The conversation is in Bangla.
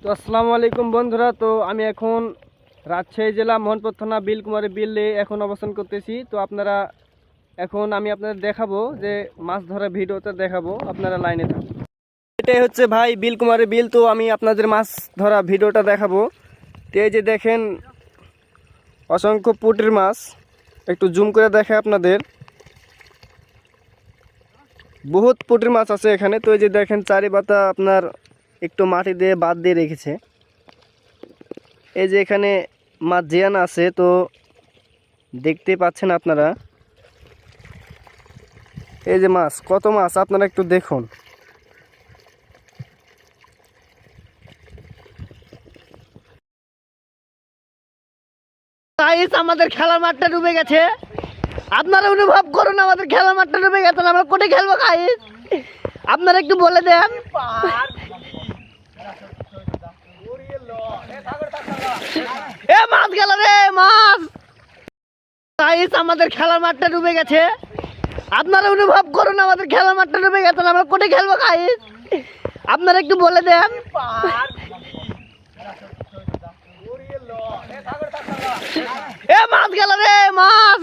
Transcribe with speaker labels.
Speaker 1: তো আসসালামু আলাইকুম বন্ধুরা। তো আমি এখন রাজশাহী জেলা মোহনপুর থানা বিলকুমারী বিলে এখন অবস্থান করতেছি। তো আমি আপনাদের দেখাবো যে মাছ ধরা ভিডিওটা দেখাবো, আপনারা লাইনে থাকুন। এটাই হচ্ছে ভাই বিলকুমারী বিল। তো আমি আপনাদের মাছ ধরা ভিডিওটা দেখাবো। তো এই যে দেখেন অসংখ্য পুঁটির মাছ, একটু জুম করে দেখে আপনাদের, বহুত পুঁটির মাছ আছে এখানে। তো এই যে দেখেন চারিপাতা আপনার একটু মাটি দিয়ে বাদ দিয়ে রেখেছে। এই যে এখানে মাছ জিয়ান আছে, তো দেখতে পাচ্ছেন আপনারা। এই যে মাছ, কত মাছ আপনারা একটু দেখুন। আমাদের খেলার মাঠটা ডুবে গেছে, আপনারা অনুভব করুন। আমাদের খেলার মাঠটা ডুবে গেছে, আমরা কোটে খেলবো গাইস, আপনারা একটু বলে দেন। এ মাছ গেল রে মাছ। গাইস আমাদের খেলার মাঠটা ডুবে গেছে, আপনারা অনুভব করুন। আমাদের খেলার মাঠটা ডুবে গেছে, আমরা কোটে খেলবো গাইস, আপনারা একটু বলে দেন। এ মাছ গেল রে মাছ।